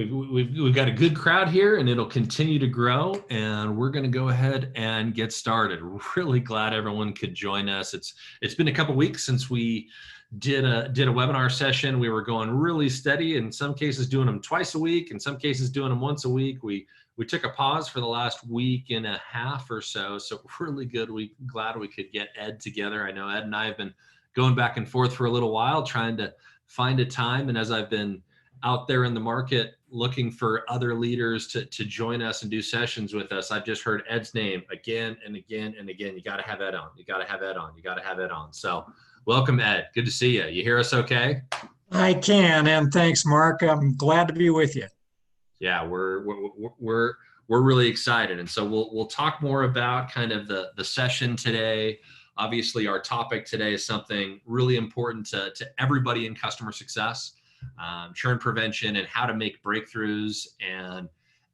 we've got a good crowd here, and it'll continue to grow. And we're going to go ahead and get started. Really glad everyone could join us. It's been a couple weeks since we did a webinar session. We were going really steady. In some cases, doing them twice a week. In some cases, doing them once a week. We took a pause for the last week and a half or so. So really good. Glad we could get Ed together. I know Ed and I have been going back and forth for a little while, trying to find a time. And as I've been out there in the market looking for other leaders to join us and do sessions with us, I've just heard Ed's name again and again and again. You got to have Ed on. You got to have Ed on. You got to have Ed on. So welcome, Ed. Good to see you. You hear us okay? I can, and thanks, Mark. I'm glad to be with you. Yeah, we're really excited, and so we'll talk more about kind of the session today. Obviously, our topic today is something really important to everybody in customer success, churn prevention, and how to make breakthroughs. And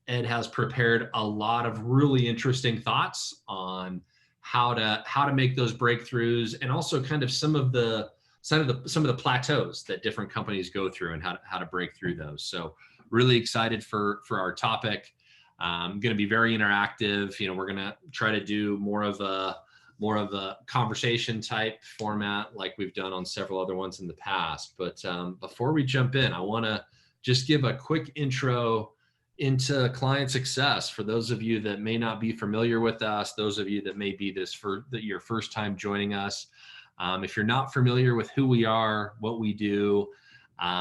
Ed has prepared a lot of really interesting thoughts on how to make those breakthroughs, and also kind of some of the plateaus that different companies go through and how to break through those. So really excited for our topic. Going to be very interactive. You know, we're going to try to do more of a conversation type format like we've done on several other ones in the past. But before we jump in, I want to just give a quick intro into ClientSuccess for those of you that may not be familiar with us, those of you that may be your first time joining us. If you're not familiar with who we are, what we do,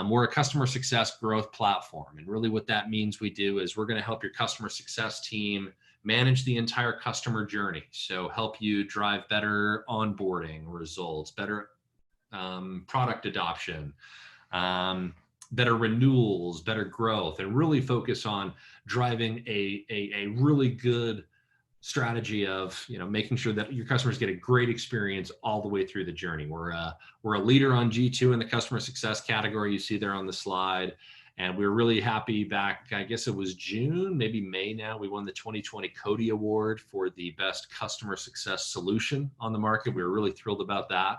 we're a customer success growth platform. And really what that means we do is we're going to help your customer success team manage the entire customer journey. So help you drive better onboarding results, better product adoption, better renewals, better growth, and really focus on driving a really good strategy of, you know, making sure that your customers get a great experience all the way through the journey. We're a leader on G2 in the customer success category. You see there on the slide, and we're really happy. Back, I guess it was June, maybe May now, we won the 2020 Cody Award for the best customer success solution on the market. We were really thrilled about that.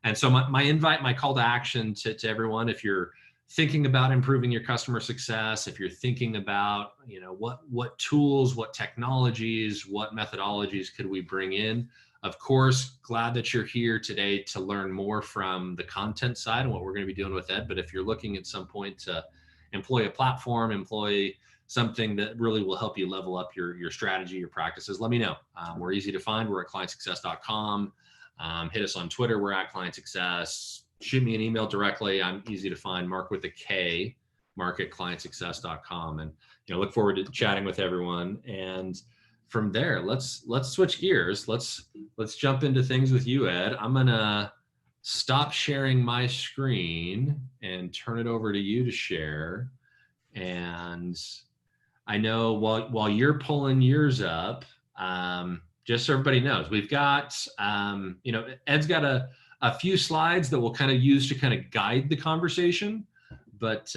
And so my call to action to everyone, if you're thinking about improving your customer success, if you're thinking about, you know, what tools, what technologies, what methodologies could we bring in? Of course, glad that you're here today to learn more from the content side and what we're going to be doing with Ed. But if you're looking at some point to employ a platform, employ something that really will help you level up your strategy, your practices, let me know. We're easy to find. We're at clientsuccess.com. Hit us on Twitter. We're at ClientSuccess. Shoot me an email directly. I'm easy to find, Mark with a K, mark at clientsuccess.com. And, you know, look forward to chatting with everyone. And from there, let's switch gears. Let's jump into things with you, Ed. I'm going to stop sharing my screen and turn it over to you to share. And I know while you're pulling yours up, just so everybody knows, we've got, you know, Ed's got a few slides that we'll kind of use to kind of guide the conversation, but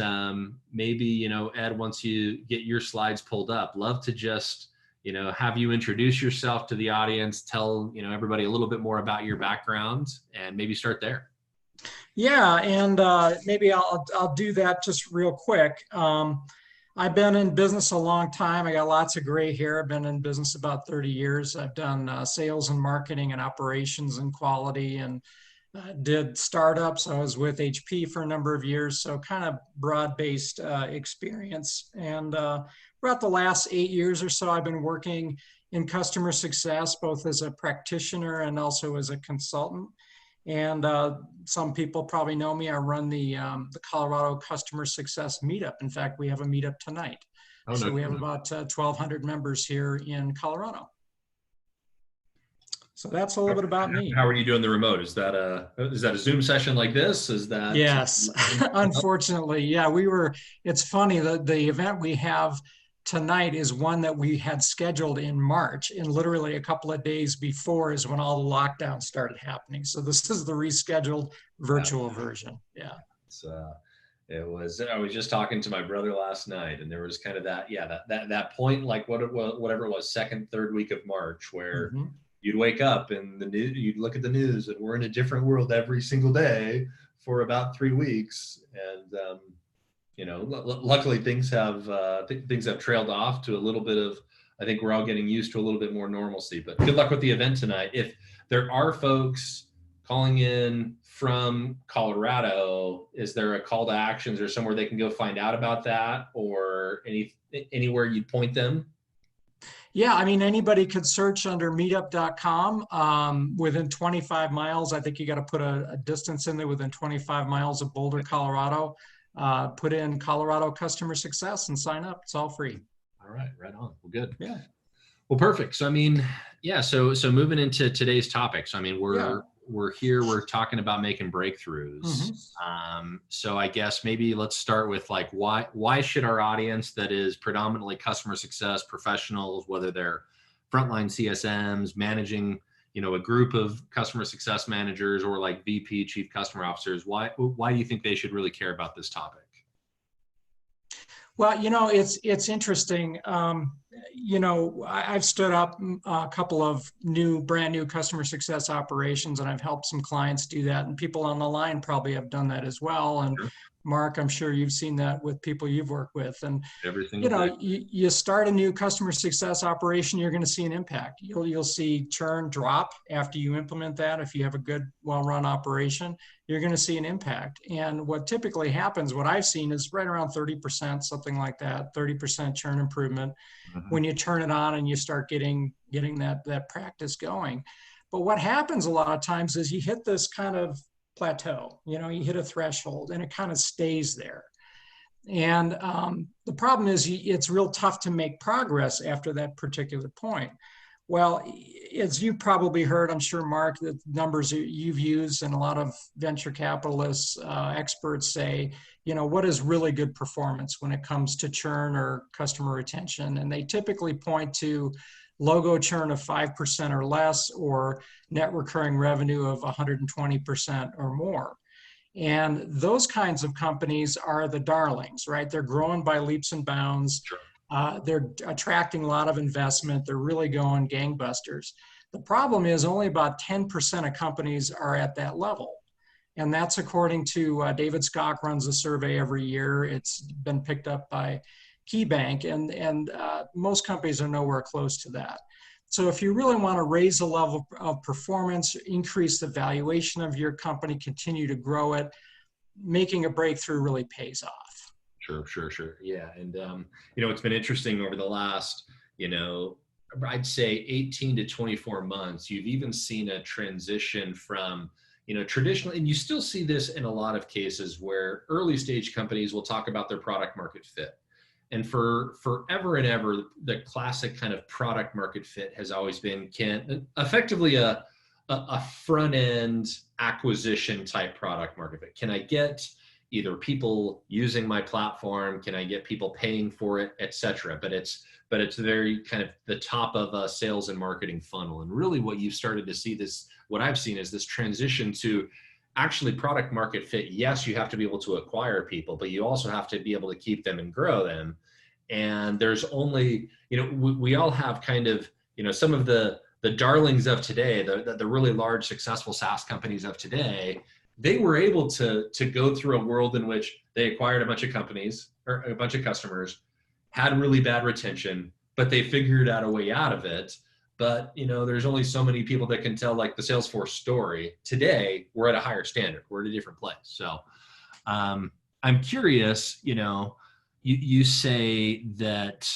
maybe, you know, Ed, once you get your slides pulled up, love to just, you know, have you introduce yourself to the audience, tell, you know, everybody a little bit more about your background, and maybe start there. Yeah, and maybe I'll do that just real quick. I've been in business a long time. I got lots of gray hair. I've been in business about 30 years. I've done sales and marketing and operations and quality, and did startups. I was with HP for a number of years, so kind of broad-based experience. And throughout the last 8 years or so, I've been working in customer success, both as a practitioner and also as a consultant. And some people probably know me. I run the Colorado Customer Success Meetup. In fact, we have a meetup tonight. Oh, so no, we have about 1,200 members here in Colorado. So that's a little bit about me. How are you doing the remote? Is that a Zoom session like this? Is that? Yes, unfortunately. Yeah, it's funny that the event we have tonight is one that we had scheduled in March, and literally a couple of days before is when all the lockdowns started happening. So this is the rescheduled virtual version. Yeah. I was just talking to my brother last night, and there was kind of that point, like whatever it was, second, third week of March, where you'd wake up and you'd look at the news, and we're in a different world every single day for about 3 weeks. And, luckily things have things have trailed off to a little bit of, I think we're all getting used to a little bit more normalcy, but good luck with the event tonight. If there are folks calling in from Colorado, is there a call to actions or somewhere they can go find out about that, or anywhere you'd point them? Yeah, I mean, anybody could search under meetup.com. Within 25 miles, I think you got to put a distance in there within 25 miles of Boulder, Colorado. Put in Colorado Customer Success and sign up. It's all free. All right, right on. Well, good. Yeah. Well, perfect. So, I mean, yeah. So moving into today's topics, I mean, we're here, we're talking about making breakthroughs. Mm-hmm. So I guess maybe let's start with like, why should our audience that is predominantly customer success professionals, whether they're frontline CSMs, managing, a group of customer success managers, or like VP, chief customer officers, why do you think they should really care about this topic? Well, it's interesting. I've stood up a couple of brand new customer success operations, and I've helped some clients do that. And people on the line probably have done that as well. And sure. Mark, I'm sure you've seen that with people you've worked with. And everything. You start a new customer success operation, you're going to see an impact. You'll see churn drop after you implement that. If you have a good, well-run operation, you're going to see an impact. And what typically happens, what I've seen, is right around 30%, something like that, 30% churn improvement when you turn it on and you start getting that practice going. But what happens a lot of times is you hit this kind of plateau, you hit a threshold and it kind of stays there. And the problem is it's real tough to make progress after that particular point. Well, as you've probably heard, I'm sure, Mark, the numbers you've used and a lot of venture capitalists, experts say, what is really good performance when it comes to churn or customer retention? And they typically point to logo churn of 5% or less, or net recurring revenue of 120% or more. And those kinds of companies are the darlings, right? They're growing by leaps and bounds. Sure. They're attracting a lot of investment. They're really going gangbusters. The problem is only about 10% of companies are at that level. And that's according to David Scott runs a survey every year. It's been picked up by KeyBank, and most companies are nowhere close to that. So if you really want to raise the level of performance, increase the valuation of your company, continue to grow it, making a breakthrough really pays off. Sure. Yeah. And, it's been interesting over the last, I'd say 18 to 24 months, you've even seen a transition from, traditionally, and you still see this in a lot of cases where early stage companies will talk about their product market fit. And for forever and ever, the classic kind of product market fit has always been effectively a front end acquisition type product market fit. Can I get either people using my platform? Can I get people paying for it, et cetera? But it's very kind of the top of a sales and marketing funnel. And really what you've started to see what I've seen is this transition to actually product market fit. Yes, you have to be able to acquire people, but you also have to be able to keep them and grow them. And there's only, we all have kind of, some of the darlings of today, the really large successful SaaS companies of today, they were able to go through a world in which they acquired a bunch of companies or a bunch of customers, had really bad retention, but they figured out a way out of it. But, there's only so many people that can tell like the Salesforce story. Today, we're at a higher standard. We're at a different place. So I'm curious, you say that,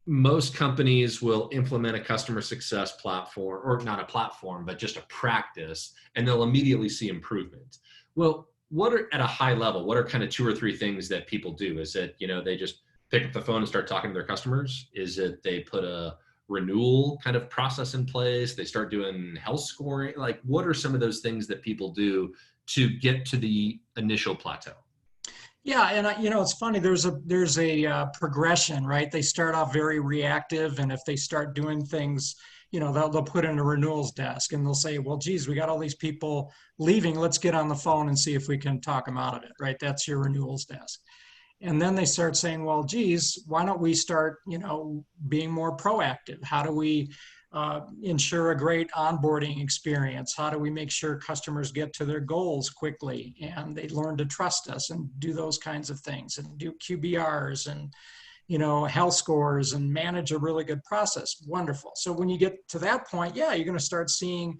most companies will implement a customer success platform, or not a platform, but just a practice, and they'll immediately see improvement. Well, at a high level, what are kind of 2 or 3 things that people do? Is it, they just pick up the phone and start talking to their customers? Is it they put a renewal kind of process in place? They start doing health scoring? Like, what are some of those things that people do to get to the initial plateau? Yeah, and it's funny. There's a progression, right? They start off very reactive, and if they start doing things, they'll put in a renewals desk, and they'll say, "Well, geez, we got all these people leaving. Let's get on the phone and see if we can talk them out of it." Right? That's your renewals desk. And then they start saying, "Well, geez, why don't we start, being more proactive? How do we ensure a great onboarding experience? How do we make sure customers get to their goals quickly and they learn to trust us and do those kinds of things and do QBRs and, health scores and manage a really good process? Wonderful. So when you get to that point, yeah, you're going to start seeing,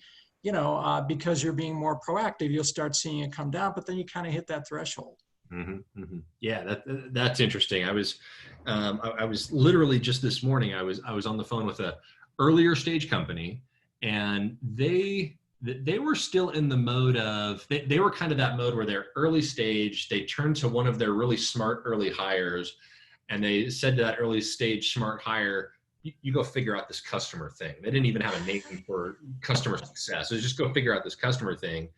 because you're being more proactive, you'll start seeing it come down, but then you kind of hit that threshold. Mm-hmm, mm-hmm. Yeah, that's interesting. I was literally just this morning, I was on the phone with a earlier stage company, and they were still in the mode of, they were kind of that mode where they're early stage. They turned to one of their really smart early hires, and they said to that early stage smart hire, you go figure out this customer thing. They didn't even have a name for customer success. So just go figure out this customer thing.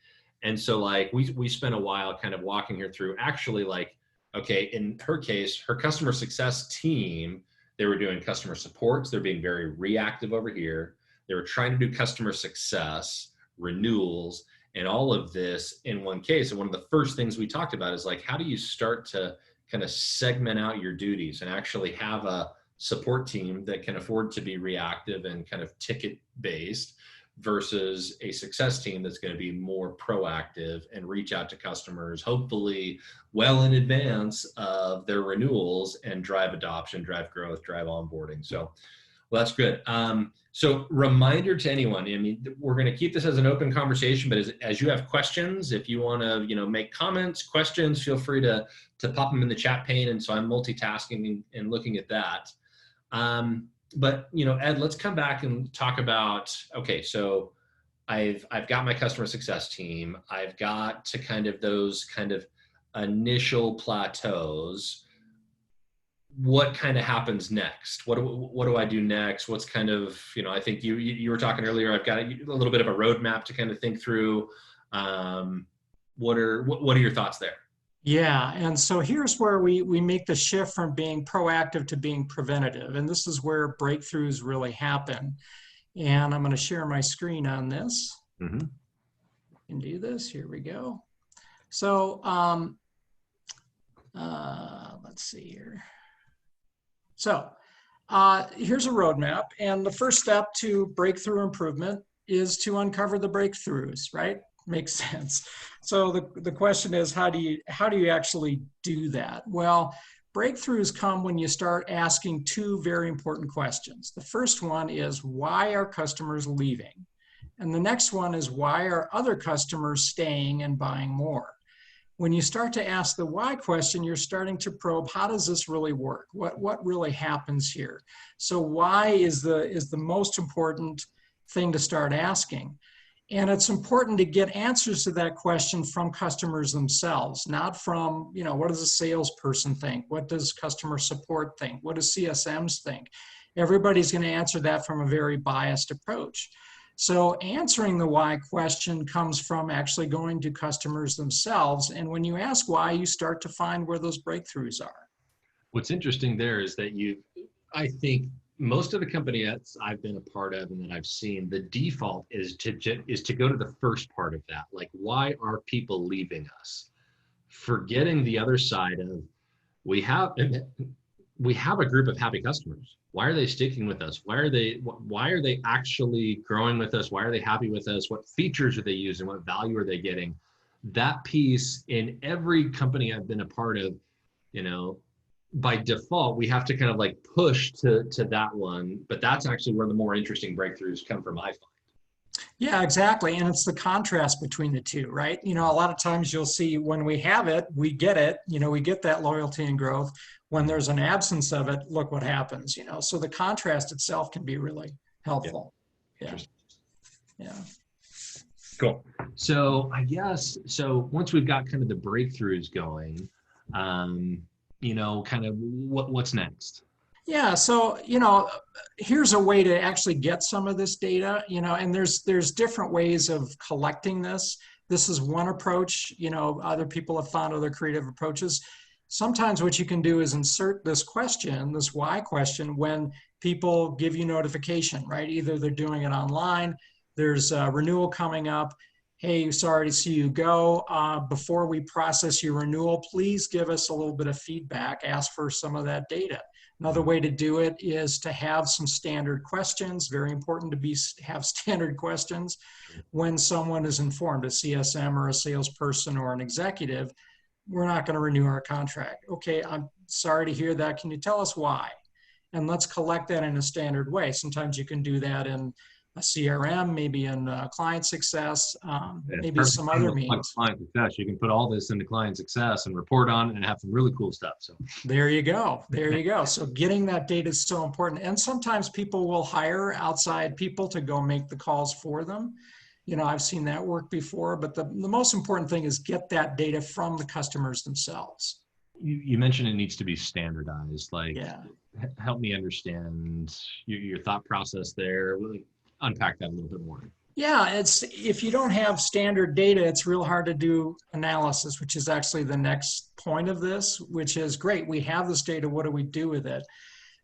And so like we spent a while kind of walking her through actually like, okay, in her case, her customer success team, they were doing customer supports. They're being very reactive over here. They were trying to do customer success, renewals, and all of this in one case. And one of the first things we talked about is like, how do you start to kind of segment out your duties and actually have a support team that can afford to be reactive and kind of ticket based versus a success team that's going to be more proactive and reach out to customers, hopefully well in advance of their renewals, and drive adoption, drive growth, drive onboarding. So, well, that's good. So reminder to anyone, I mean, we're going to keep this as an open conversation, but as you have questions, if you want to, make comments, questions, feel free to pop them in the chat pane. And so I'm multitasking and looking at that. But, Ed, let's come back and talk about, okay, so I've got my customer success team. I've got to kind of those kind of initial plateaus. What kind of happens next? What do I do next? What's kind of, I think you were talking earlier, I've got a little bit of a roadmap to kind of think through. What are your thoughts there? Yeah, and so here's where we make the shift from being proactive to being preventative. And this is where breakthroughs really happen. And I'm going to share my screen on this. Mm-hmm. Can do this. Here we go. So let's see here. So here's a roadmap. And the first step to breakthrough improvement is to uncover the breakthroughs, right? Makes sense. So the question is, how do you actually do that? Well, breakthroughs come when you start asking two very important questions. The first one is, why are customers leaving? And the next one is, why are other customers staying and buying more? When you start to ask the why question, you're starting to probe, how does this really work? What really happens here? So why is the most important thing to start asking? And it's important to get answers to that question from customers themselves, not from, what does a salesperson think? What does customer support think? What does CSMs think? Everybody's going to answer that from a very biased approach. So answering the why question comes from actually going to customers themselves. And when you ask why, you start to find where those breakthroughs are. What's interesting there is that I think most of the companies I've been a part of and that I've seen, the default is to go to the first part of that. Like, why are people leaving us? Forgetting the other side of, we have a group of happy customers. Why are they sticking with us? Why are they actually growing with us? Why are they happy with us? What features are they using? What value are they getting? That piece in every company I've been a part of, by default, we have to kind of like push to that one, but that's actually where the more interesting breakthroughs come from, I find. Yeah, exactly. And it's the contrast between the two, right? A lot of times you'll see when we have it, we get it, we get that loyalty and growth. When there's an absence of it, look what happens, So the contrast itself can be really helpful. Yeah. Cool. So I guess, once we've got kind of the breakthroughs going, kind of what's next? Yeah, so, here's a way to actually get some of this data, and there's different ways of collecting this. This is one approach, other people have found other creative approaches. Sometimes what you can do is insert this question, this why question, when people give you notification, right? Either they're doing it online, there's a renewal coming up, hey, sorry to see you go. Before we process your renewal, please give us a little bit of feedback, ask for some of that data. Another way to do it is to have some standard questions. Very important to have standard questions when someone is informed, a CSM or a salesperson or an executive, we're not going to renew our contract. Okay, I'm sorry to hear that. Can you tell us why? And let's collect that in a standard way. Sometimes you can do that in a CRM, maybe in ClientSuccess, maybe some other means. ClientSuccess, you can put all this into ClientSuccess and report on it and have some really cool stuff. So there you go. There you go. So getting that data is so important. And sometimes people will hire outside people to go make the calls for them. I've seen that work before, but the most important thing is get that data from the customers themselves. You mentioned it needs to be standardized. Like, yeah. Help me understand your thought process there. Really unpack that a little bit more. Yeah, if you don't have standard data, it's real hard to do analysis, which is actually the next point of this, which is great. We have this data. What do we do with it?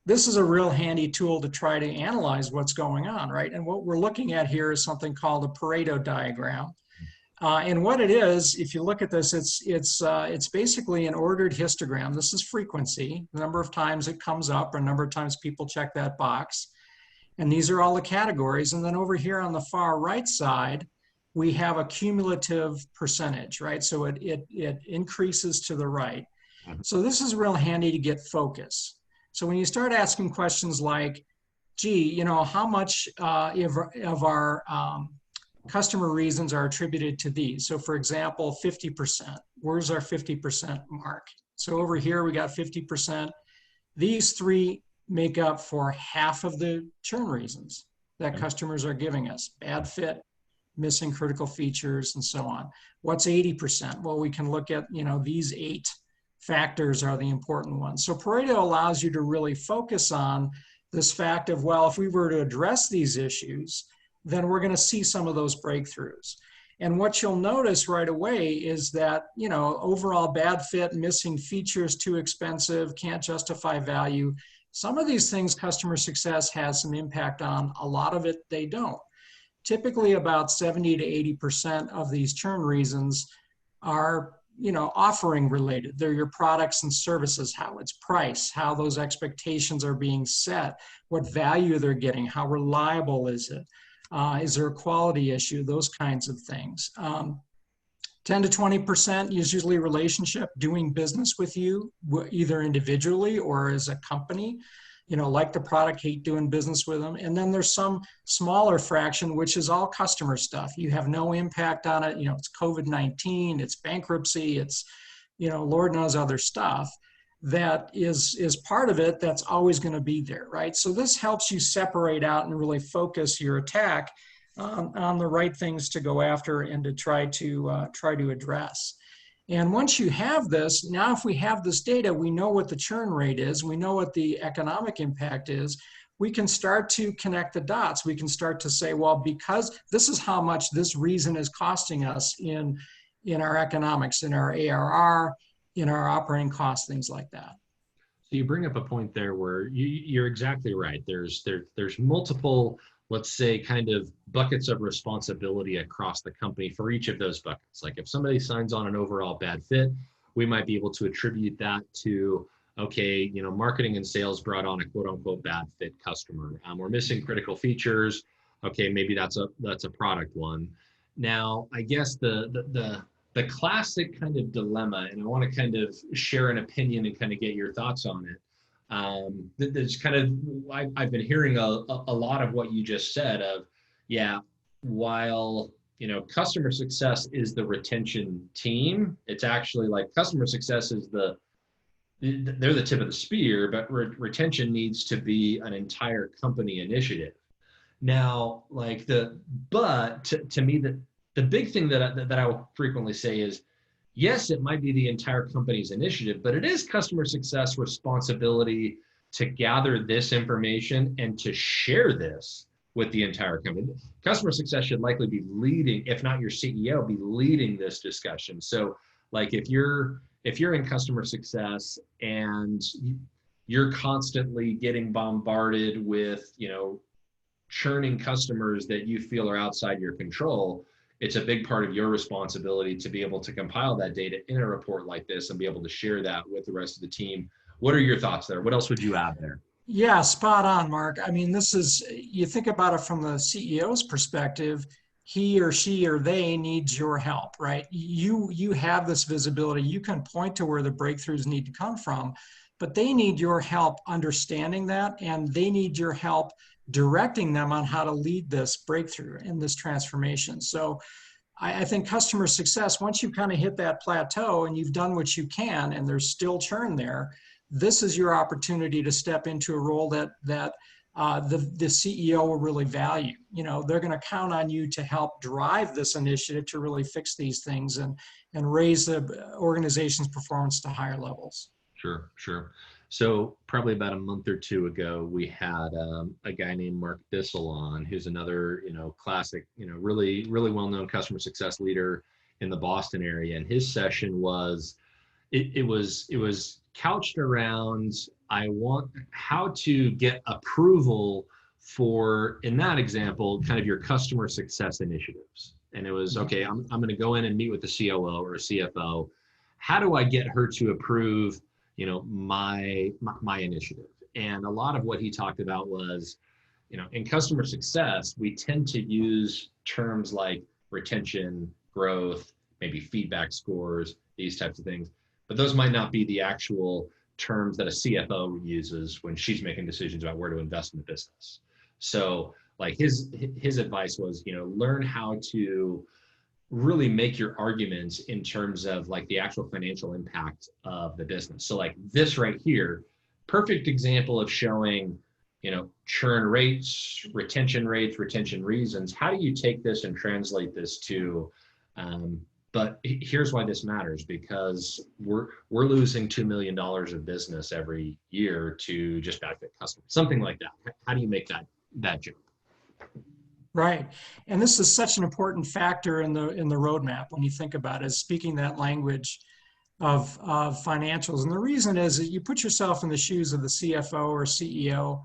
This is a real handy tool to try to analyze what's going on, right? And what we're looking at here is something called a Pareto diagram. And what it is, if you look at this, it's basically an ordered histogram. This is frequency, the number of times it comes up, or the number of times people check that box. And these are all the categories. And then over here on the far right side, we have a cumulative percentage, right? So it increases to the right. So this is real handy to get focus. So when you start asking questions like, gee, how much of our customer reasons are attributed to these? So for example, 50%, where's our 50% mark? So over here, we got 50%. These three make up for half of the churn reasons that customers are giving us: bad fit, missing critical features, and so on. What's 80%? Well, we can look at, these 8 factors are the important ones. So Pareto allows you to really focus on this fact of, well, if we were to address these issues, then we're going to see some of those breakthroughs. And what you'll notice right away is that, overall bad fit, missing features, too expensive, can't justify value. Some of these things customer success has some impact on. A lot of it they don't. Typically about 70 to 80% of these churn reasons are, offering related. They're your products and services, how it's priced, how those expectations are being set, what value they're getting, how reliable is it, is there a quality issue, those kinds of things. 10 to 20% is usually relationship, doing business with you, either individually or as a company. Like the product, hate doing business with them. And then there's some smaller fraction, which is all customer stuff. You have no impact on it. It's COVID-19, it's bankruptcy, it's, Lord knows other stuff that is part of it that's always going to be there, right? So this helps you separate out and really focus your attack on the right things to go after and to try to address. And once you have this, now if we have this data, we know what the churn rate is, we know what the economic impact is, we can start to connect the dots. We can start to say, well, because this is how much this reason is costing us in our economics, in our ARR, in our operating costs, things like that. So you bring up a point there where you're exactly right. There's multiple, let's say, kind of buckets of responsibility across the company for each of those buckets. Like if somebody signs on an overall bad fit, we might be able to attribute that to, okay, marketing and sales brought on a quote unquote bad fit customer. We're missing critical features. Okay, maybe that's a product one. Now, I guess the classic kind of dilemma, and I want to kind of share an opinion and kind of get your thoughts on it. There's kind of, I've been hearing a lot of what you just said of, yeah, while, customer success is the retention team, it's actually like customer success is they're the tip of the spear, but retention needs to be an entire company initiative. Now, to me, the big thing that I will frequently say is, yes, it might be the entire company's initiative, but it is customer success responsibility to gather this information and to share this with the entire company. Customer success should likely be leading, if not your CEO, be leading this discussion. So like if you're in customer success and you're constantly getting bombarded with, churning customers that you feel are outside your control, it's a big part of your responsibility to be able to compile that data in a report like this and be able to share that with the rest of the team. What are your thoughts there? What else would you add there? Yeah, spot on, Mark. I mean, this is, you think about it from the CEO's perspective, he or she or they needs your help, right? You have this visibility. You can point to where the breakthroughs need to come from, but they need your help understanding that, and they need your help directing them on how to lead this breakthrough and this transformation. So I think customer success, once you kind of hit that plateau and you've done what you can and there's still churn there, this is your opportunity to step into a role that the CEO will really value. You know, they're going to count on you to help drive this initiative to really fix these things and raise the organization's performance to higher levels. Sure, sure. So probably about a month or two ago, we had a guy named Mark Bissell on, who's another, classic, really, really well-known customer success leader in the Boston area. And his session was, it was couched around, I want how to get approval for, in that example, kind of your customer success initiatives. And it was, okay, I'm going to go in and meet with the COO or CFO. How do I get her to approve, my initiative? And a lot of what he talked about was, in customer success, we tend to use terms like retention, growth, maybe feedback scores, these types of things. But those might not be the actual terms that a CFO uses when she's making decisions about where to invest in the business. So like his advice was, learn how to really make your arguments in terms of like the actual financial impact of the business. So like this right here, perfect example of showing, churn rates, retention reasons. How do you take this and translate this to, but here's why this matters, because we're losing $2 million of business every year to just bad fit customers, something like that. How do you make that jump? Right. And this is such an important factor in the roadmap when you think about it, is speaking that language of financials. And the reason is that you put yourself in the shoes of the CFO or CEO.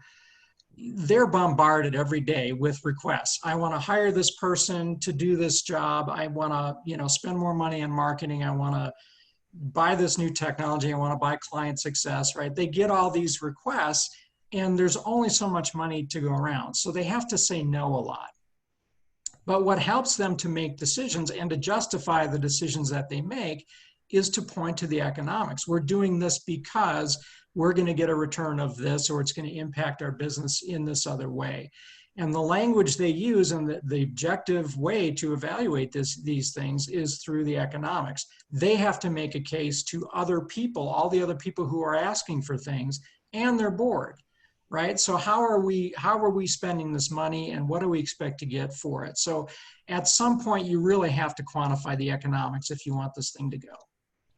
They're bombarded every day with requests. I want to hire this person to do this job. I want to, spend more money on marketing. I want to buy this new technology. I want to buy ClientSuccess, right? They get all these requests and there's only so much money to go around. So they have to say no a lot. But what helps them to make decisions and to justify the decisions that they make is to point to the economics. We're doing this because we're going to get a return of this, or it's going to impact our business in this other way. And the language they use and the objective way to evaluate these things is through the economics. They have to make a case to other people, all the other people who are asking for things, and their board. Right? So how are we spending this money, and what do we expect to get for it? So at some point, you really have to quantify the economics if you want this thing to go.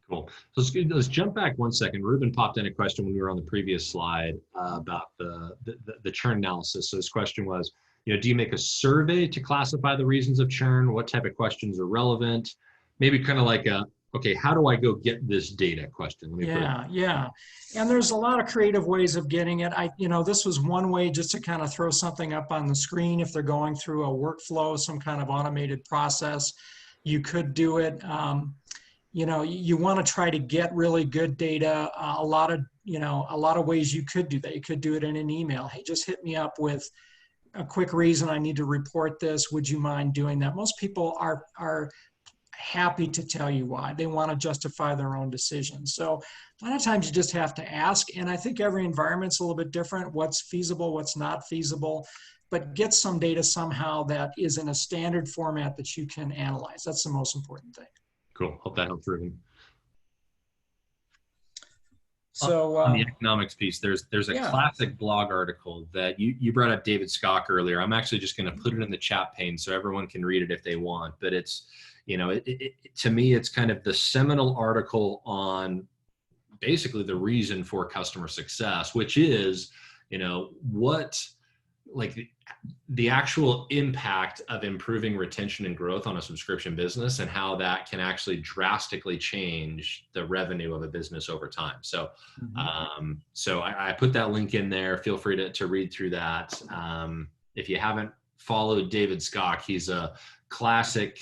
Cool. So let's jump back one second. Ruben popped in a question when we were on the previous slide about the churn analysis. So his question was, do you make a survey to classify the reasons of churn? What type of questions are relevant? Maybe kind of like okay, how do I go get this data question? Yeah. And there's a lot of creative ways of getting it. This was one way, just to kind of throw something up on the screen. If they're going through a workflow, some kind of automated process, you could do it. You want to try to get really good data. A lot of ways you could do that. You could do it in an email. Hey, just hit me up with a quick reason I need to report this. Would you mind doing that? Most people are happy to tell you why. They want to justify their own decisions. So a lot of times you just have to ask, and I think every environment's a little bit different, what's feasible, what's not feasible, but get some data somehow that is in a standard format that you can analyze. That's the most important thing. Cool. Hope that helps, Ruben. So on the economics piece, there's a classic blog article that you brought up, David Skock, earlier. I'm actually just going to put it in the chat pane so everyone can read it if they want, but it's, to me, it's kind of the seminal article on basically the reason for customer success, which is, what, like the actual impact of improving retention and growth on a subscription business, and how that can actually drastically change the revenue of a business over time. So, so I put that link in there. Feel free to read through that. If you haven't followed David Skock. He's a classic,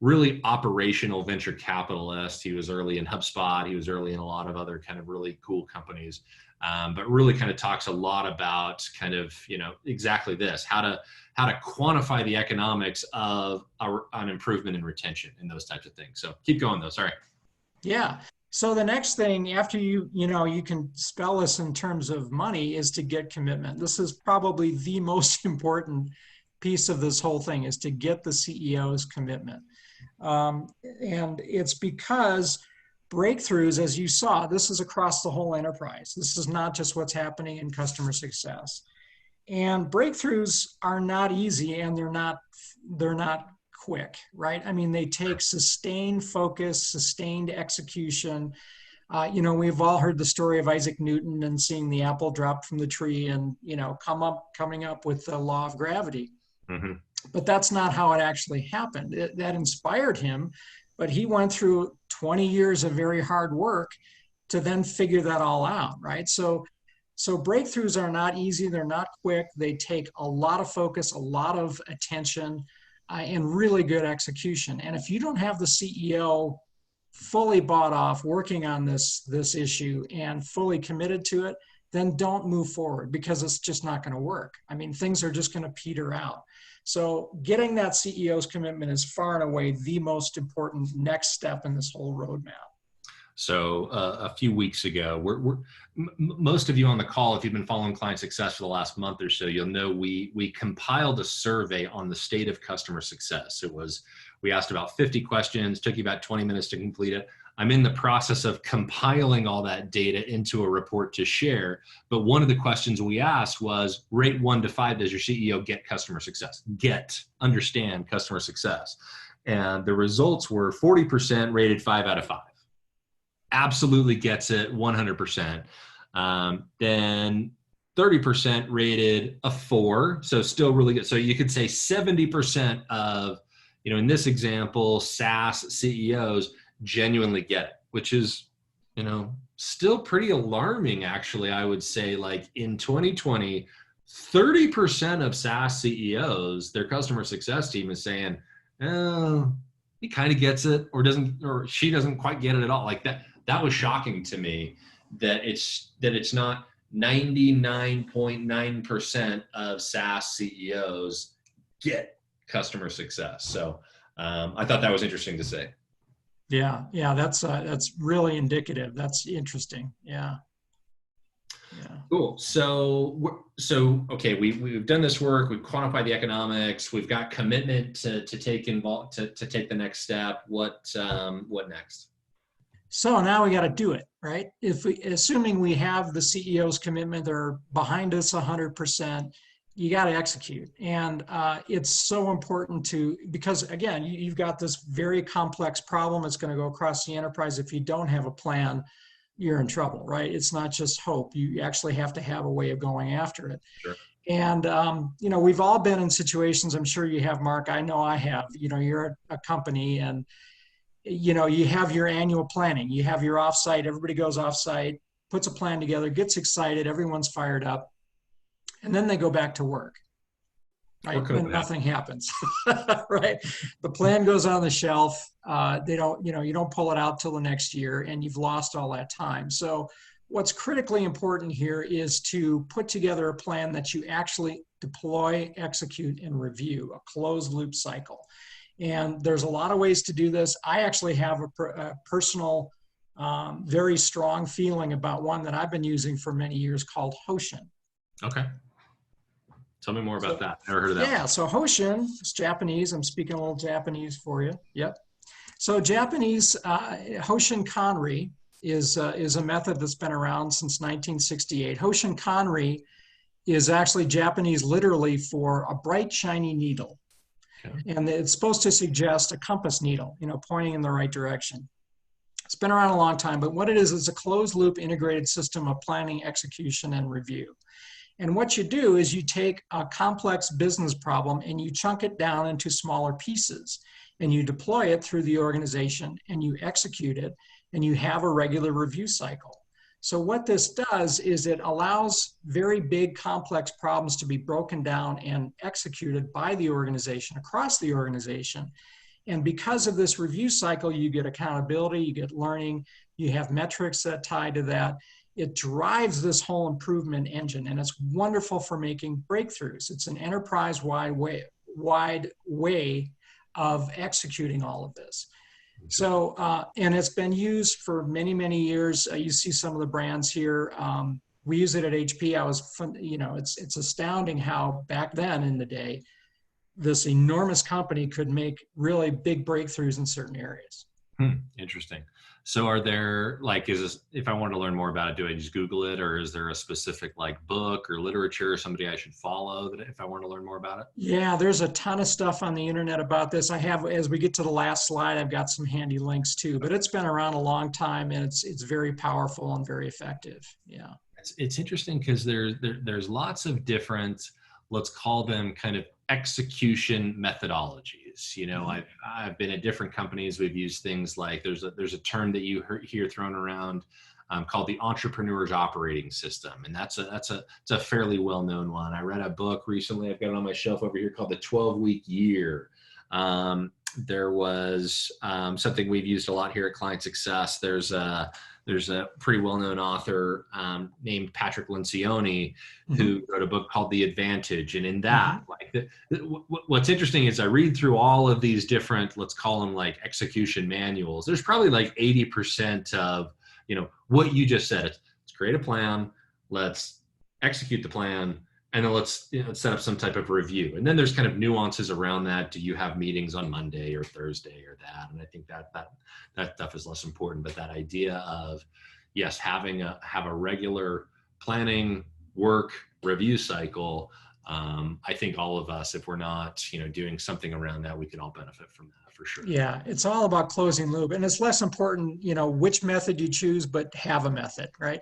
really operational venture capitalist. He was early in HubSpot. He was early in a lot of other kind of really cool companies, but really kind of talks a lot about kind of, exactly this, how to quantify the economics of an improvement in retention and those types of things. So keep going though. Sorry. Yeah. So the next thing after you can spell this in terms of money is to get commitment. This is probably the most important piece of this whole thing, is to get the CEO's commitment. And it's because breakthroughs, as you saw, this is across the whole enterprise. This is not just what's happening in customer success. And breakthroughs are not easy, and they're not quick, right? I mean, they take sustained focus, sustained execution. We've all heard the story of Isaac Newton and seeing the apple drop from the tree and, coming up with the law of gravity. Mm-hmm. But that's not how it actually happened. That inspired him, but he went through 20 years of very hard work to then figure that all out, right? So breakthroughs are not easy. They're not quick. They take a lot of focus, a lot of attention, and really good execution. And if you don't have the CEO fully bought off, working on this issue and fully committed to it, then don't move forward, because it's just not going to work. I mean, things are just going to peter out. So getting that CEO's commitment is far and away the most important next step in this whole roadmap. So a few weeks ago, most of you on the call, if you've been following ClientSuccess for the last month or so, you'll know we compiled a survey on the state of customer success. We asked about 50 questions, took you about 20 minutes to complete it. I'm in the process of compiling all that data into a report to share. But one of the questions we asked was, rate 1 to 5, does your CEO get customer success? Understand customer success. And the results were 40% rated 5 out of 5. Absolutely gets it, 100%. Then 30% rated a 4, so still really good. So you could say 70% of, in this example, SaaS CEOs genuinely get it, which is, still pretty alarming, actually. I would say, like, in 2020, 30% of SaaS CEOs, their customer success team is saying, oh, he kind of gets it, or she doesn't quite get it at all. Like that was shocking to me, that it's not 99.9% of SaaS CEOs get customer success. So I thought that was interesting to say. Yeah, that's really indicative. That's interesting. Yeah. Cool. So okay, we've done this work. We've quantified the economics. We've got commitment to take the next step. What next? So now we got to do it, right? Assuming we have the CEO's commitment, they're behind us 100%. You got to execute. And it's so important because again, you've got this very complex problem. It's going to go across the enterprise. If you don't have a plan, you're in trouble, right? It's not just hope. You actually have to have a way of going after it. Sure. And, we've all been in situations, I'm sure you have, Mark. I know I have. You're a company, and, you have your annual planning. You have your offsite. Everybody goes offsite, puts a plan together, gets excited. Everyone's fired up. And then they go back to work, right? And nothing happens, right? The plan goes on the shelf. You don't pull it out till the next year, and you've lost all that time. So what's critically important here is to put together a plan that you actually deploy, execute, and review, a closed loop cycle. And there's a lot of ways to do this. I actually have a personal, very strong feeling about one that I've been using for many years called Hoshin. Okay. Tell me more about that. Never heard of that. Yeah, so Hoshin is Japanese. I'm speaking a little Japanese for you. Yep. So Japanese, Hoshinkanri is a method that's been around since 1968. Hoshinkanri is actually Japanese literally for a bright, shiny needle. Okay. And it's supposed to suggest a compass needle, pointing in the right direction. It's been around a long time, but what it is a closed loop integrated system of planning, execution, and review. And what you do is you take a complex business problem and you chunk it down into smaller pieces, and you deploy it through the organization, and you execute it, and you have a regular review cycle. So what this does is it allows very big, complex problems to be broken down and executed by the organization, across the organization. And because of this review cycle, you get accountability, you get learning, you have metrics that tie to that. It drives this whole improvement engine, and it's wonderful for making breakthroughs. It's an enterprise-wide way of executing all of this. So, and it's been used for many, many years. You see some of the brands here. We use it at HP. It's astounding how back then in the day, this enormous company could make really big breakthroughs in certain areas. Interesting. So are there, like, if I want to learn more about it, do I just Google it, or is there a specific like book or literature or somebody I should follow that if I want to learn more about it? Yeah, there's a ton of stuff on the internet about this. I have, as we get to the last slide, I've got some handy links too, but it's been around a long time, and it's very powerful and very effective. Yeah. It's interesting because there's lots of different, let's call them kind of execution methodologies. You know, I've been at different companies. We've used things like there's a term that you hear thrown around called the entrepreneur's operating system, and it's a fairly well-known one. I read a book recently. I've got it on my shelf over here called the 12-week year. There was something we've used a lot here at ClientSuccess. There's a pretty well-known author named Patrick Lencioni who wrote a book called The Advantage. And in that, what's interesting is I read through all of these different, let's call them like execution manuals. There's probably like 80% of, what you just said. Let's create a plan, let's execute the plan, and then let's set up some type of review. And then there's kind of nuances around that. Do you have meetings on Monday or Thursday or that? And I think that stuff is less important. But that idea of, yes, have a regular planning, work, review cycle. I think all of us, if we're not, doing something around that, we can all benefit from that for sure. Yeah, it's all about closing loop, and it's less important, which method you choose, but have a method, right?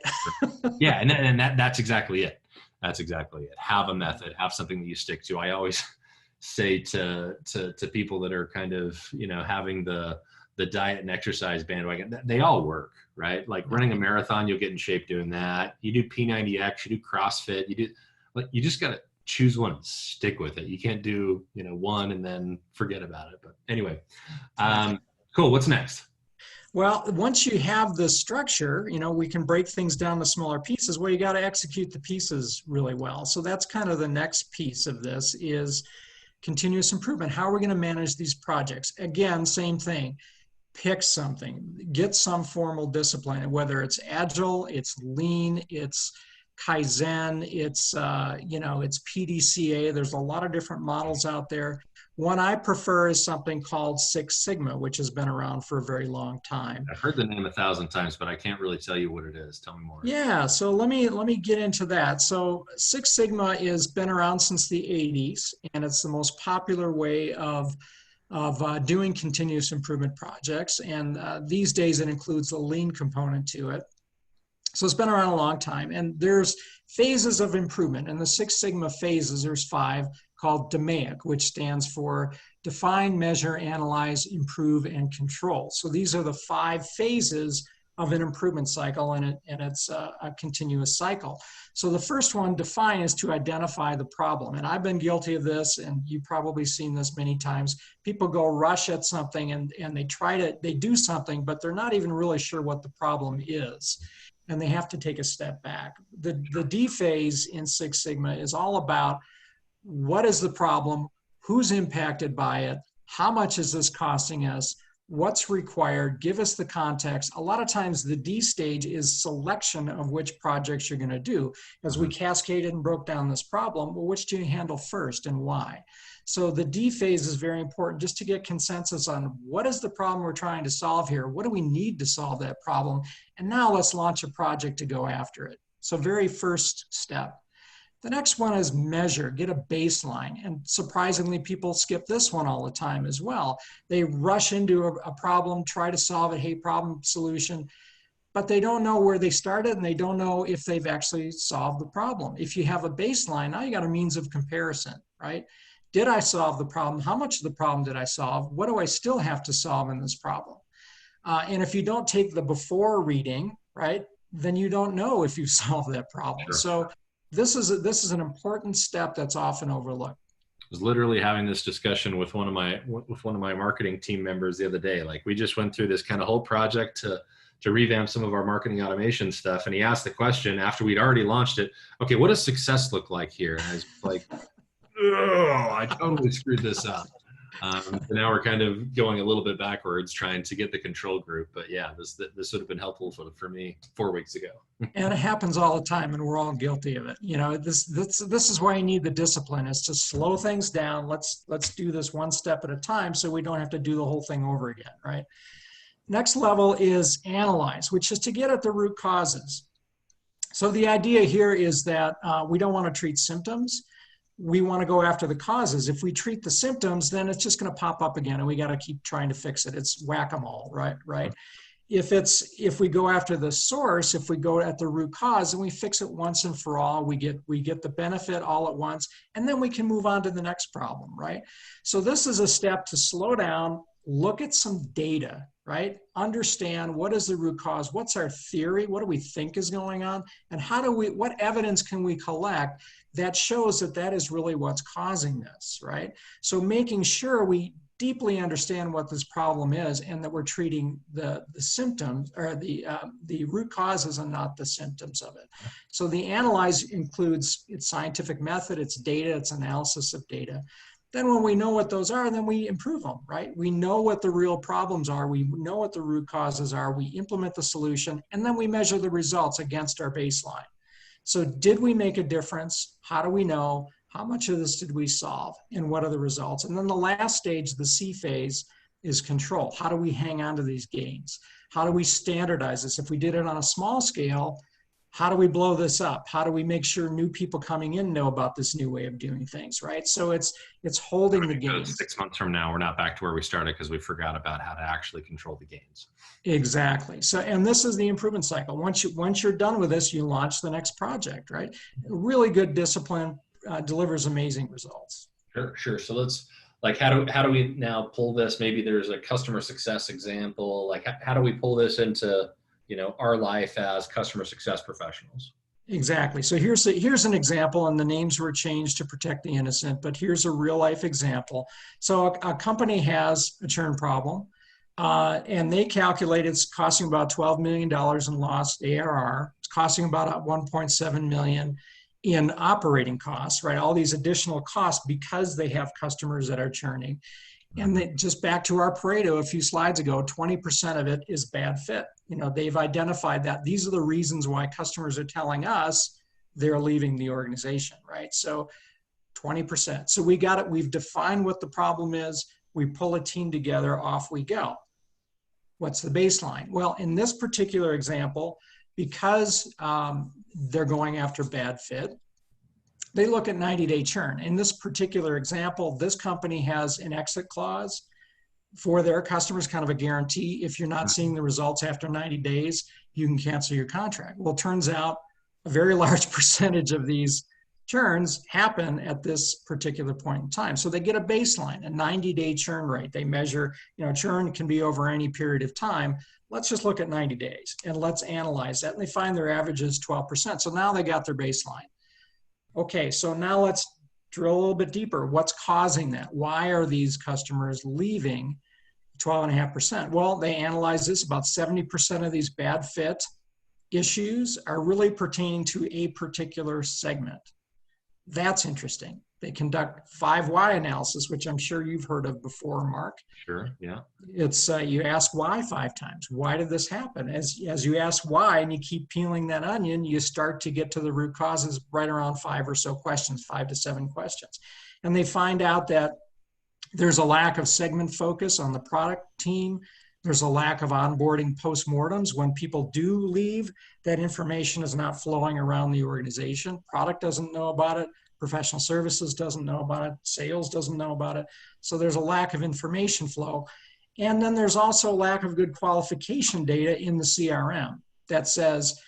Yeah, and that's exactly it. That's exactly it. Have a method, have something that you stick to. I always say to people that are kind of, having the diet and exercise bandwagon, they all work, right? Like running a marathon, you'll get in shape doing that. You do P90X, you do CrossFit, you just got to choose one and stick with it. You can't do, one and then forget about it. But anyway, cool. What's next? Well, once you have the structure, we can break things down to smaller pieces. Well, you got to execute the pieces really well. So that's kind of the next piece of this is continuous improvement. How are we going to manage these projects? Again, same thing. Pick something, get some formal discipline, whether it's agile, it's lean, it's Kaizen, it's PDCA. There's a lot of different models out there. One I prefer is something called Six Sigma, which has been around for a very long time. I've heard the name 1,000 times, but I can't really tell you what it is. Tell me more. Yeah, so let me get into that. So Six Sigma has been around since the 80s, and it's the most popular way of doing continuous improvement projects. And these days it includes a lean component to it. So it's been around a long time, and there's phases of improvement. And the Six Sigma phases, there's 5 called DMAIC, which stands for Define, Measure, Analyze, Improve, and Control. So these are the 5 phases of an improvement cycle, and it's a continuous cycle. So the first one, define, is to identify the problem. And I've been guilty of this, and you've probably seen this many times. People go rush at something and they do something, but they're not even really sure what the problem is. And they have to take a step back. The D phase in Six Sigma is all about what is the problem, who's impacted by it, how much is this costing us, what's required, give us the context. A lot of times the D stage is selection of which projects you're going to do. As we cascaded and broke down this problem, well, which do you handle first and why? So the D phase is very important just to get consensus on what is the problem we're trying to solve here? What do we need to solve that problem? And now let's launch a project to go after it. So very first step. The next one is measure, get a baseline. And surprisingly, people skip this one all the time as well. They rush into a problem, try to solve it, hey, problem, solution, but they don't know where they started and they don't know if they've actually solved the problem. If you have a baseline, now you got a means of comparison, right? Did I solve the problem? How much of the problem did I solve? What do I still have to solve in this problem? And if you don't take the before reading, right? then you don't know if you solved that problem. Sure. So this is an important step that's often overlooked. I was literally having this discussion with one of my marketing team members the other day. Like, we just went through this kind of whole project to revamp some of our marketing automation stuff. And he asked the question after we'd already launched it, okay, what does success look like here? And I was like, oh, I totally screwed this up. So now we're kind of going a little bit backwards, trying to get the control group. But yeah, this would have been helpful for me 4 weeks ago. And it happens all the time, and we're all guilty of it. You know, this is why you need the discipline, is to slow things down. Let's do this one step at a time, so we don't have to do the whole thing over again, right? Next level is analyze, which is to get at the root causes. So the idea here is that we don't want to treat symptoms. We want to go after the causes. If we treat the symptoms, then it's just going to pop up again, and we got to keep trying to fix it. It's whack-a-mole, right? If we go after the source, if we go at the root cause and we fix it once and for all, we get the benefit all at once, and then we can move on to the next problem, right? So this is a step to slow down, look at some data, right? Understand what is the root cause, what's our theory, what do we think is going on, and what evidence can we collect that shows that is really what's causing this, right? So making sure we deeply understand what this problem is, and that we're treating the symptoms, or the root causes, and not the symptoms of it. So the analyze includes its scientific method, its data, its analysis of data. Then when we know what those are, then we improve them, right? We know what the real problems are. We know what the root causes are. We implement the solution, and then we measure the results against our baseline. So did we make a difference? How do we know? How much of this did we solve? And what are the results? And then the last stage, the C phase, is control. How do we hang on to these gains? How do we standardize this? If we did it on a small scale, how do we blow this up? How do we make sure new people coming in know about this new way of doing things, right? So it's holding the gains. 6 months from now, we're not back to where we started because we forgot about how to actually control the gains. Exactly. So, and this is the improvement cycle. Once you're done with this, you launch the next project, right? Really good discipline delivers amazing results. Sure. So let's, like, how do we now pull this? Maybe there's a customer success example. Like, how do we pull this into, our life as customer success professionals? Exactly. So here's an example, and the names were changed to protect the innocent, but here's a real life example. So a company has a churn problem, and they calculate it's costing about $12 million in lost ARR. It's costing about $1.7 million in operating costs, right? All these additional costs because they have customers that are churning. And just back to our Pareto a few slides ago, 20% of it is bad fit. They've identified that these are the reasons why customers are telling us they're leaving the organization, right? So 20%. So we got it. We've defined what the problem is. We pull a team together, off we go. What's the baseline? Well, in this particular example, because they're going after bad fit, they look at 90-day churn. In this particular example, this company has an exit clause for their customers, kind of a guarantee. If you're not seeing the results after 90 days, you can cancel your contract. Well, it turns out a very large percentage of these churns happen at this particular point in time. So they get a baseline, a 90-day churn rate. They measure, churn can be over any period of time. Let's just look at 90 days and let's analyze that. And they find their average is 12%. So now they got their baseline. Okay, so now let's drill a little bit deeper. What's causing that? Why are these customers leaving 12.5%? Well, they analyze this. About 70% of these bad fit issues are really pertaining to a particular segment. That's interesting. They conduct 5 why analysis, which I'm sure you've heard of before, Mark. Sure, yeah. It's you ask why 5 times. Why did this happen? As you ask why and you keep peeling that onion, you start to get to the root causes right around 5 or so questions, 5 to 7 questions. And they find out that there's a lack of segment focus on the product team. There's a lack of onboarding postmortems. When people do leave, that information is not flowing around the organization. Product doesn't know about it. Professional services doesn't know about it. Sales doesn't know about it. So there's a lack of information flow. And then there's also a lack of good qualification data in the CRM that says,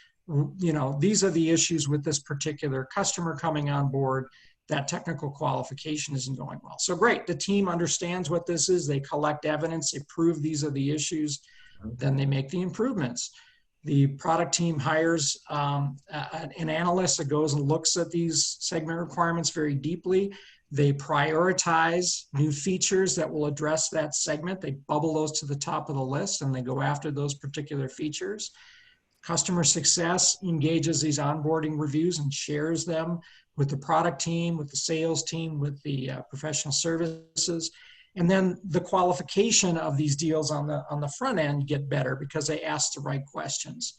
these are the issues with this particular customer coming on board. That technical qualification isn't going well. So great, the team understands what this is. They collect evidence, they prove these are the issues, then they make the improvements. The product team hires an analyst that goes and looks at these segment requirements very deeply. They prioritize new features that will address that segment. They bubble those to the top of the list and they go after those particular features. Customer success engages these onboarding reviews and shares them with the product team, with the sales team, with the professional services. And then the qualification of these deals on the front end get better because they ask the right questions.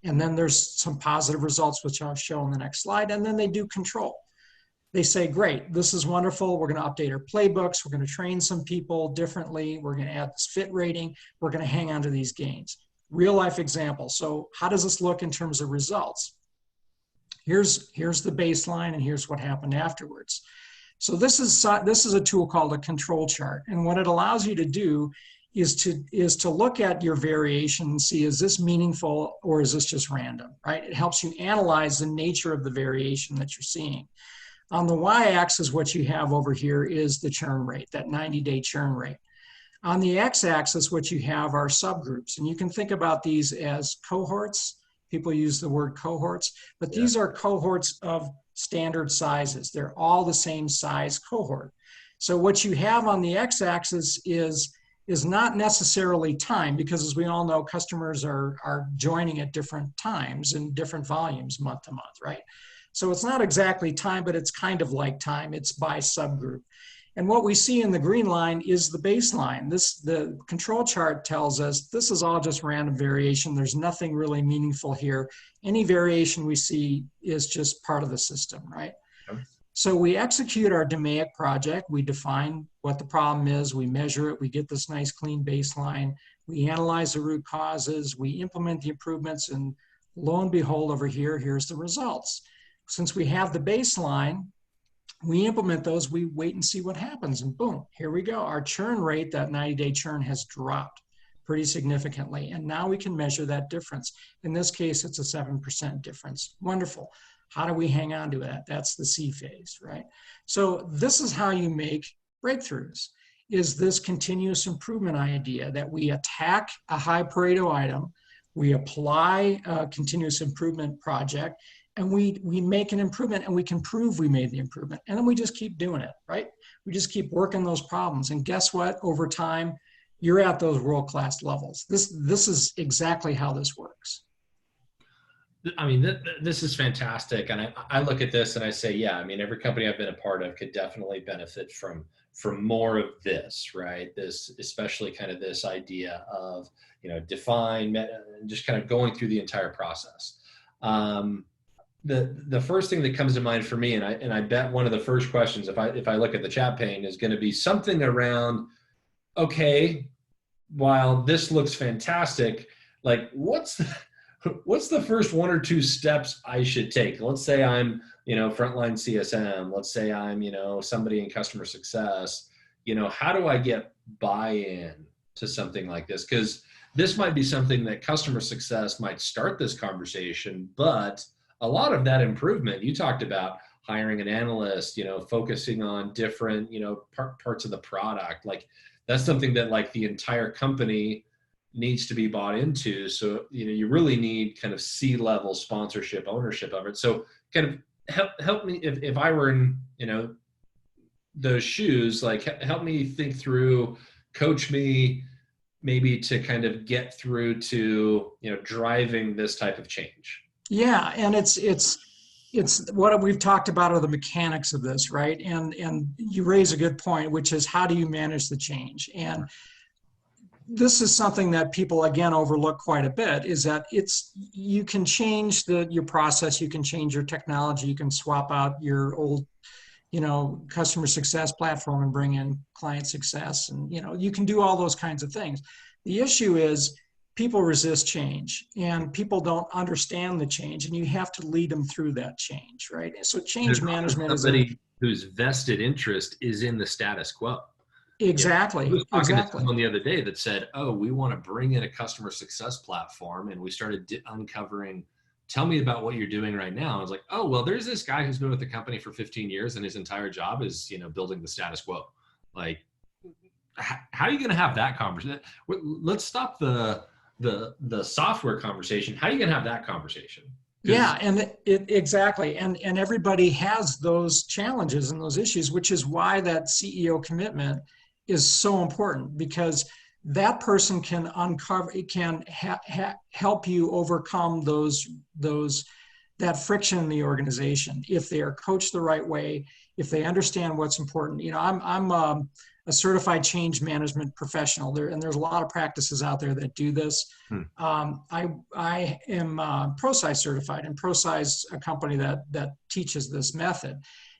And then there's some positive results, which I'll show in the next slide. And then they do control. They say, great, this is wonderful. We're going to update our playbooks. We're going to train some people differently. We're going to add this fit rating. We're going to hang on to these gains. Real life example. So how does this look in terms of results? Here's the baseline and here's what happened afterwards. So this is a tool called a control chart. And what it allows you to do is to look at your variation and see, is this meaningful or is this just random, right? It helps you analyze the nature of the variation that you're seeing. On the y-axis, what you have over here is the churn rate, that 90-day churn rate. On the x-axis, what you have are subgroups. And you can think about these as cohorts. People use the word cohorts, but these are cohorts of standard sizes. They're all the same size cohort. So what you have on the x-axis is not necessarily time, because as we all know, customers are joining at different times and different volumes month to month, right? So it's not exactly time, but it's kind of like time. It's by subgroup. And what we see in the green line is the baseline. The control chart tells us this is all just random variation. There's nothing really meaningful here. Any variation we see is just part of the system, right? Okay. So we execute our DMAIC project. We define what the problem is. We measure it. We get this nice clean baseline. We analyze the root causes. We implement the improvements. And lo and behold, over here, here's the results. Since we have the baseline, we implement those, we wait and see what happens, and boom, here we go. Our churn rate, that 90-day churn, has dropped pretty significantly, and now we can measure that difference. In this case, it's a 7% difference. Wonderful. How do we hang on to that? That's the C phase, right? So this is how you make breakthroughs, is this continuous improvement idea that we attack a high Pareto item, we apply a continuous improvement project, and we make an improvement and we can prove we made the improvement. And then we just keep doing it, right? We just keep working those problems. And guess what? Over time, you're at those world-class levels. This is exactly how this works. I mean, this is fantastic. And I look at this and I say, yeah, I mean, every company I've been a part of could definitely benefit from more of this, right? This, especially kind of this idea of, define, just kind of going through the entire process. The first thing that comes to mind for me, and I bet one of the first questions, if I look at the chat pane, is going to be something around, okay, while this looks fantastic, like what's the first one or two steps I should take? Let's say I'm, frontline CSM. Let's say I'm, somebody in customer success. How do I get buy-in to something like this? Because this might be something that customer success might start this conversation, but a lot of that improvement, you talked about hiring an analyst, focusing on different, parts of the product. Like that's something that like the entire company needs to be bought into. So, you really need kind of C-level sponsorship, ownership of it. So kind of help me if I were in, those shoes, like help me think through, coach me maybe to kind of get through to, driving this type of change. Yeah, and it's what we've talked about are the mechanics of this, right? And you raise a good point, which is how do you manage the change? And this is something that people again overlook quite a bit, is that you can change your process, you can change your technology, you can swap out your old customer success platform and bring in client success, and you can do all those kinds of things. The issue is people resist change and people don't understand the change, and you have to lead them through that change, right? So change management is somebody whose vested interest is in the status quo. Exactly. I was talking exactly. to someone the other day that said, oh, we want to bring in a customer success platform, and we started uncovering, tell me about what you're doing right now. I was like, oh, well, there's this guy who's been with the company for 15 years and his entire job is, building the status quo. Like, how are you going to have that conversation? Let's stop the the software conversation, how are you going to have that conversation? Yeah, and exactly. And everybody has those challenges and those issues, which is why that CEO commitment is so important, because that person can uncover, it can help you overcome that friction in the organization if they are coached the right way, if they understand what's important. I'm a certified change management professional there, and there's a lot of practices out there that do this. I am ProSci certified, and ProSci is a company that teaches this method.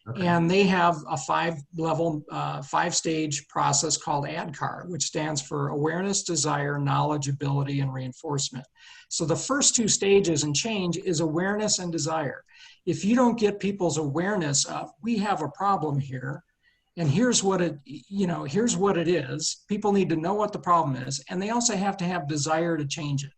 Okay. And they have a 5-level, 5-stage process called ADKAR, which stands for awareness, desire, knowledge, ability, and reinforcement. So the first 2 stages in change is awareness and desire. If you don't get people's awareness of, we have a problem here, and here's what it is, people need to know what the problem is, and they also have to have desire to change it.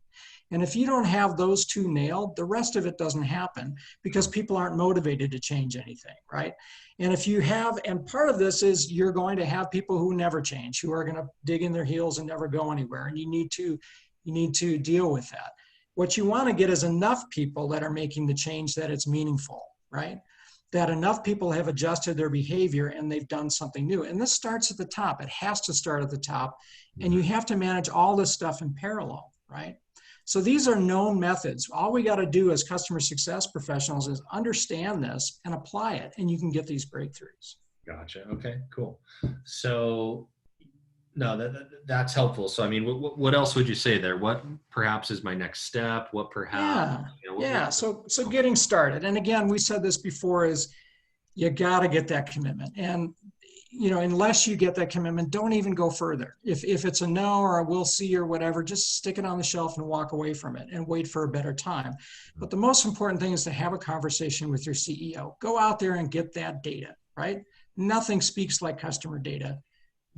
And if you don't have those 2 nailed, the rest of it doesn't happen, because people aren't motivated to change anything, right? And if you have, and part of this is you're going to have people who never change, who are going to dig in their heels and never go anywhere, and you need to deal with that. What you want to get is enough people that are making the change that it's meaningful, right? That enough people have adjusted their behavior and they've done something new. And this starts at the top. It has to start at the top. And you have to manage all this stuff in parallel, right? So these are known methods. All we got to do as customer success professionals is understand this and apply it, and you can get these breakthroughs. Gotcha. Okay, cool. So no, that's helpful. So, I mean, what else would you say there? What perhaps is my next step? What perhaps? So getting started. And again, we said this before, is you got to get that commitment. And, unless you get that commitment, don't even go further. If it's a no or a we'll see or whatever, just stick it on the shelf and walk away from it and wait for a better time. But the most important thing is to have a conversation with your CEO. Go out there and get that data, right? Nothing speaks like customer data.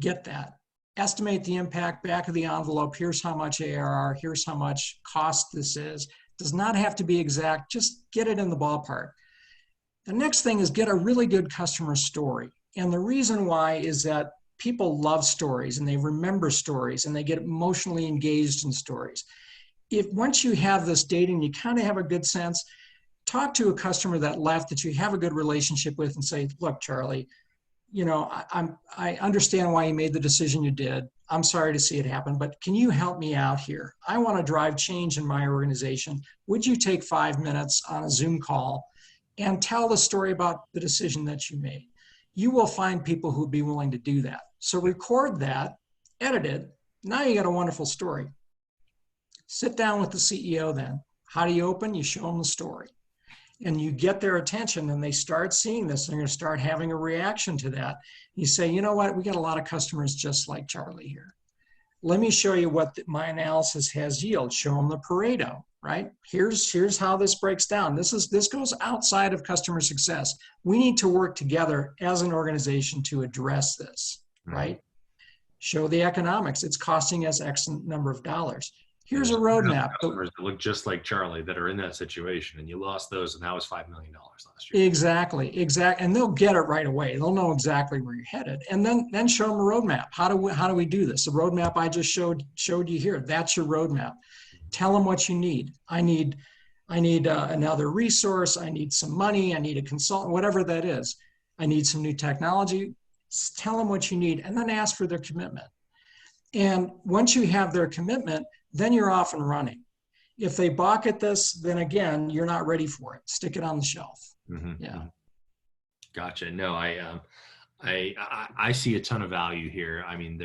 Get that. Estimate the impact, back of the envelope. Here's how much ARR, here's how much cost this is. Does not have to be exact, just get it in the ballpark. The next thing is get a really good customer story. And the reason why is that people love stories and they remember stories and they get emotionally engaged in stories. Once you have this data and you kind of have a good sense, talk to a customer that left that you have a good relationship with and say, look, Charlie, I understand why you made the decision you did. I'm sorry to see it happen, but can you help me out here? I want to drive change in my organization. Would you take 5 minutes on a Zoom call and tell the story about the decision that you made? You will find people who'd be willing to do that. So record that, edit it. Now you got a wonderful story. Sit down with the CEO then. How do you open? You show them the story. And you get their attention and they start seeing this and they're going to start having a reaction to that. You say, you know what? We got a lot of customers just like Charlie here. Let me show you what my analysis has yield. Show them the Pareto, right? Here's how this breaks down. This goes outside of customer success. We need to work together as an organization to address this, right? Show the economics. It's costing us X number of dollars. Here's a roadmap. Customers that look just like Charlie that are in that situation, and you lost those, and that was $5 million last year. Exactly. And they'll get it right away. They'll know exactly where you're headed, and then show them a roadmap. How do we do this? The roadmap I just showed you here. That's your roadmap. Tell them what you need. I need another resource. I need some money. I need a consultant. Whatever that is. I need some new technology. Tell them what you need, and then ask for their commitment. And once you have their commitment, then you're off and running. If they balk at this, then again, you're not ready for it. Stick it on the shelf. Yeah. Gotcha. No, I see a ton of value here. I mean,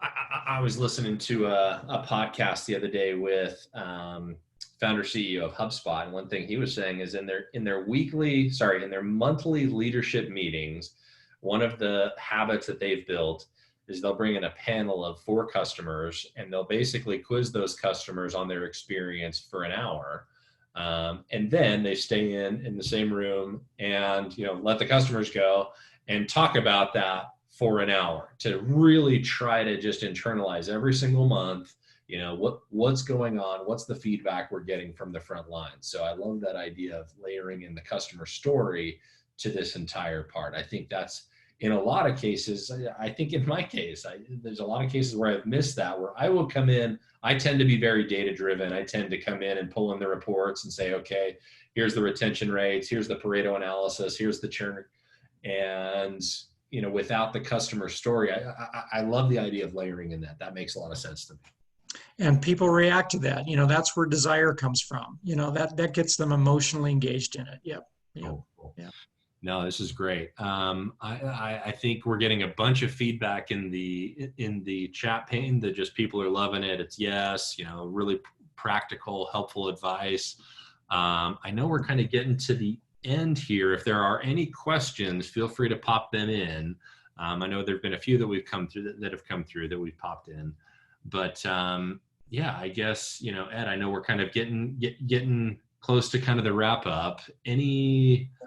I was listening to a podcast the other day with founder CEO of HubSpot. And one thing he was saying is in their monthly leadership meetings, one of the habits that they've built is they'll bring in a panel of 4 customers and they'll basically quiz those customers on their experience for an hour. And then they stay in the same room and, let the customers go and talk about that for an hour to really try to just internalize every single month, what's going on, what's the feedback we're getting from the front line. So I love that idea of layering in the customer story to this entire part. I think that's in a lot of cases, I think in my case, there's a lot of cases where I've missed that, where I will come in. I tend to be very data driven. I tend to come in and pull in the reports and say, okay, here's the retention rates, here's the Pareto analysis, here's the churn. And, without the customer story, I love the idea of layering in that. That makes a lot of sense to me. And people react to that. That's where desire comes from. That gets them emotionally engaged in it. Yep. Cool. Yeah. No, this is great. I think we're getting a bunch of feedback in the chat pane that just people are loving it. It's yes, really practical, helpful advice. I know we're kind of getting to the end here. If there are any questions, feel free to pop them in. I know there've been a few that we've come through that have come through that we've popped in, but yeah, I guess, Ed, I know we're kind of getting close to kind of the wrap up.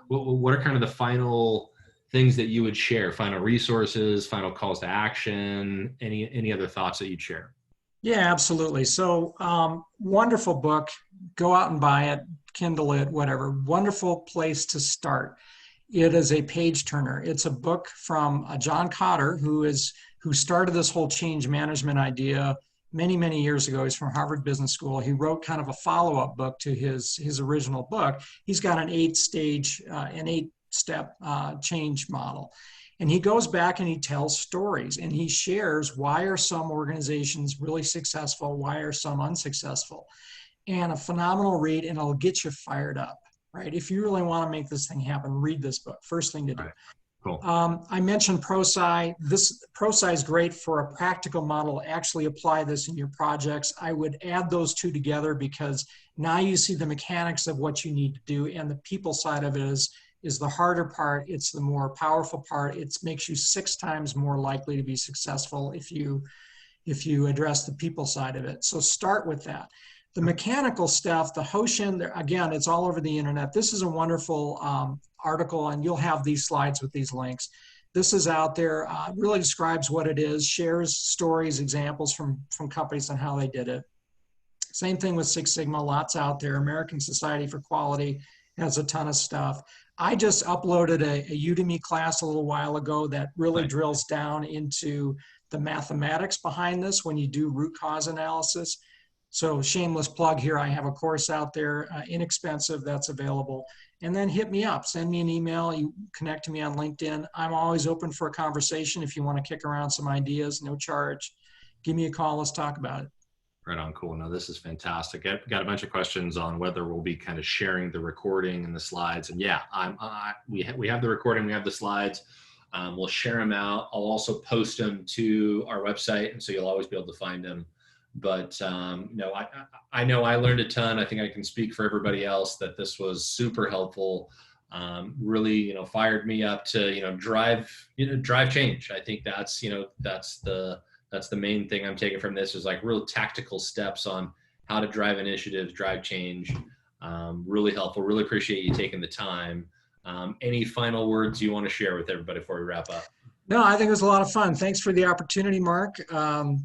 What are kind of the final things that you would share? Final resources, final calls to action, any other thoughts that you'd share? Yeah, absolutely. So wonderful book. Go out and buy it, Kindle it, whatever. Wonderful place to start. It is a page turner. It's a book from John Kotter, who started this whole change management idea many, many years ago. He's from Harvard Business School. He wrote kind of a follow-up book to his original book. He's got an 8-step change model. And he goes back and he tells stories and he shares why are some organizations really successful, why are some unsuccessful. And a phenomenal read, and it'll get you fired up, right? If you really want to make this thing happen, read this book. First thing to do. Right. Cool. I mentioned ProSci. This ProSci is great for a practical model. Actually apply this in your projects. I would add those two together because now you see the mechanics of what you need to do, and the people side of it is the harder part. It's the more powerful part. It makes you 6 times more likely to be successful if you address the people side of it. So start with that. The mechanical stuff, the Hoshin, again, it's all over the internet. This is a wonderful article, and you'll have these slides with these links. This is out there, really describes what it is, shares stories, examples from companies on how they did it. Same thing with Six Sigma, lots out there. American Society for Quality has a ton of stuff. I just uploaded a Udemy class a little while ago that really drills down into the mathematics behind this when you do root cause analysis. So shameless plug here, I have a course out there, inexpensive, that's available. And then hit me up, send me an email, you connect to me on LinkedIn. I'm always open for a conversation if you want to kick around some ideas, no charge. Give me a call, let's talk about it. Right on, cool. No, this is fantastic. I've got a bunch of questions on whether we'll be kind of sharing the recording and the slides. And yeah, we have the recording, we have the slides. We'll share them out. I'll also post them to our website, and so you'll always be able to find them. But no, I know I learned a ton. I think I can speak for everybody else that this was super helpful. Really, fired me up to drive change. I think that's that's the main thing I'm taking from this is like real tactical steps on how to drive initiatives, drive change. Really helpful. Really appreciate you taking the time. Any final words you want to share with everybody before we wrap up? No, I think it was a lot of fun. Thanks for the opportunity, Mark.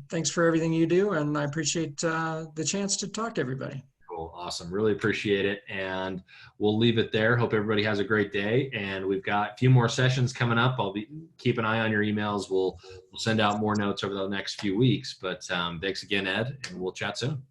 Thanks for everything you do. And I appreciate the chance to talk to everybody. Cool. Awesome. Really appreciate it. And we'll leave it there. Hope everybody has a great day. And we've got a few more sessions coming up. Keep an eye on your emails. We'll send out more notes over the next few weeks. But thanks again, Ed, and we'll chat soon.